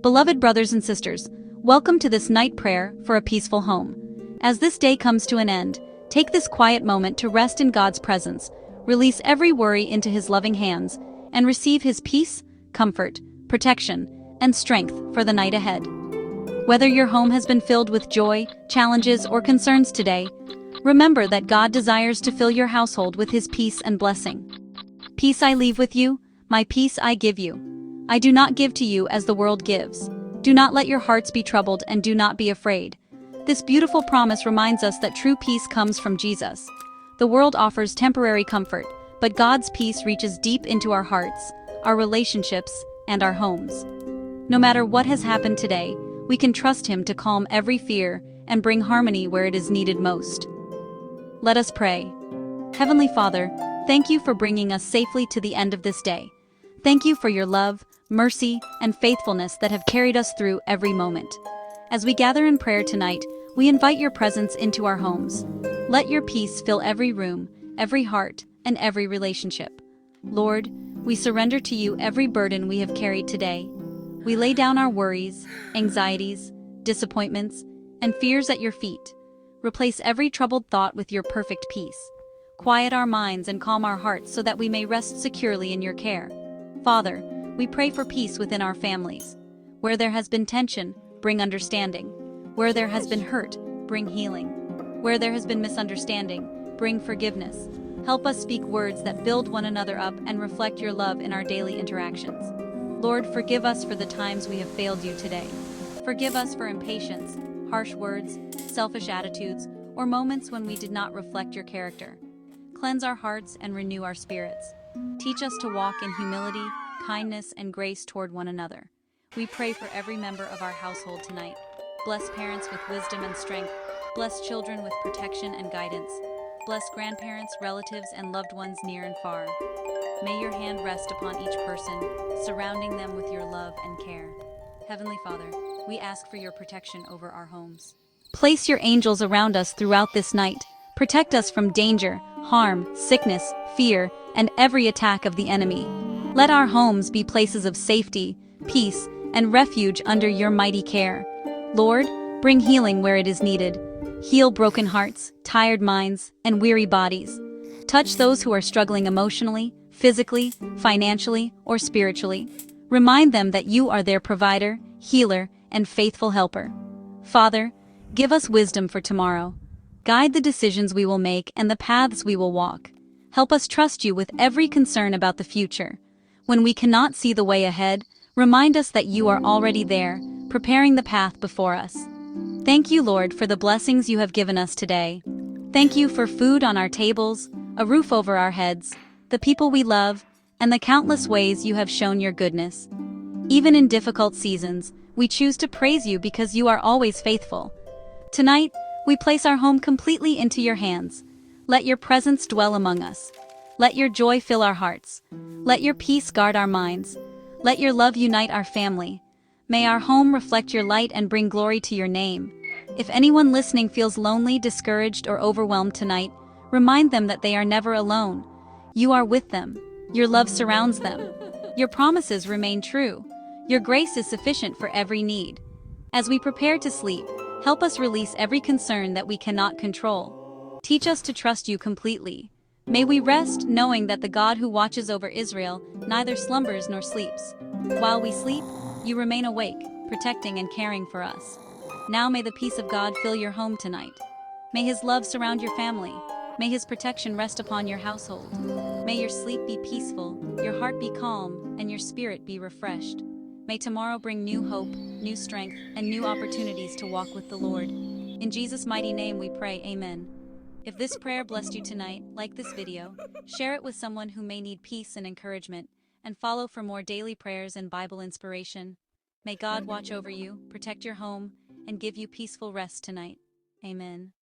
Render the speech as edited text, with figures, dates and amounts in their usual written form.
Beloved brothers and sisters, welcome to this night prayer for a peaceful home. As this day comes to an end, take this quiet moment to rest in God's presence, release every worry into His loving hands, and receive His peace, comfort, protection, and strength for the night ahead. Whether your home has been filled with joy, challenges, or concerns today, remember that God desires to fill your household with His peace and blessing. Peace I leave with you, my peace I give you. I do not give to you as the world gives. Do not let your hearts be troubled and do not be afraid. This beautiful promise reminds us that true peace comes from Jesus. The world offers temporary comfort, but God's peace reaches deep into our hearts, our relationships, and our homes. No matter what has happened today, we can trust Him to calm every fear and bring harmony where it is needed most. Let us pray. Heavenly Father, thank you for bringing us safely to the end of this day. Thank you for your love, mercy, and faithfulness that have carried us through every moment. As we gather in prayer tonight, we invite your presence into our homes. Let your peace fill every room, every heart, and every relationship. Lord, we surrender to you every burden we have carried today. We lay down our worries, anxieties, disappointments, and fears at your feet. Replace every troubled thought with your perfect peace. Quiet our minds and calm our hearts so that we may rest securely in your care. Father, we pray for peace within our families. Where there has been tension, bring understanding. Where there has been hurt, bring healing. Where there has been misunderstanding, bring forgiveness. Help us speak words that build one another up and reflect your love in our daily interactions. Lord, forgive us for the times we have failed you today. Forgive us for impatience, harsh words, selfish attitudes, or moments when we did not reflect your character. Cleanse our hearts and renew our spirits. Teach us to walk in humility, kindness, and grace toward one another. We pray for every member of our household tonight. Bless parents with wisdom and strength. Bless children with protection and guidance. Bless grandparents, relatives, and loved ones near and far. May your hand rest upon each person, surrounding them with your love and care. Heavenly Father, we ask for your protection over our homes. Place your angels around us throughout this night. Protect us from danger, harm, sickness, fear, and every attack of the enemy. Let our homes be places of safety, peace, and refuge under your mighty care. Lord, bring healing where it is needed. Heal broken hearts, tired minds, and weary bodies. Touch those who are struggling emotionally, physically, financially, or spiritually. Remind them that you are their provider, healer, and faithful helper. Father, give us wisdom for tomorrow. Guide the decisions we will make and the paths we will walk. Help us trust you with every concern about the future. When we cannot see the way ahead, remind us that you are already there, preparing the path before us. Thank you, Lord, for the blessings you have given us today. Thank you for food on our tables, a roof over our heads, the people we love, and the countless ways you have shown your goodness. Even in difficult seasons, we choose to praise you because you are always faithful. Tonight, we place our home completely into your hands. Let your presence dwell among us. Let your joy fill our hearts. Let your peace guard our minds. Let your love unite our family. May our home reflect your light and bring glory to your name. If anyone listening feels lonely, discouraged, or overwhelmed tonight, remind them that they are never alone. You are with them. Your love surrounds them. Your promises remain true. Your grace is sufficient for every need. As we prepare to sleep, help us release every concern that we cannot control. Teach us to trust you completely. May we rest knowing that the God who watches over Israel neither slumbers nor sleeps. While we sleep, you remain awake, protecting and caring for us. Now may the peace of God fill your home tonight. May His love surround your family. May His protection rest upon your household. May your sleep be peaceful, your heart be calm, and your spirit be refreshed. May tomorrow bring new hope, new strength, and new opportunities to walk with the Lord. In Jesus' mighty name we pray, amen. If this prayer blessed you tonight, like this video, share it with someone who may need peace and encouragement, and follow for more daily prayers and Bible inspiration. May God watch over you, protect your home, and give you peaceful rest tonight. Amen.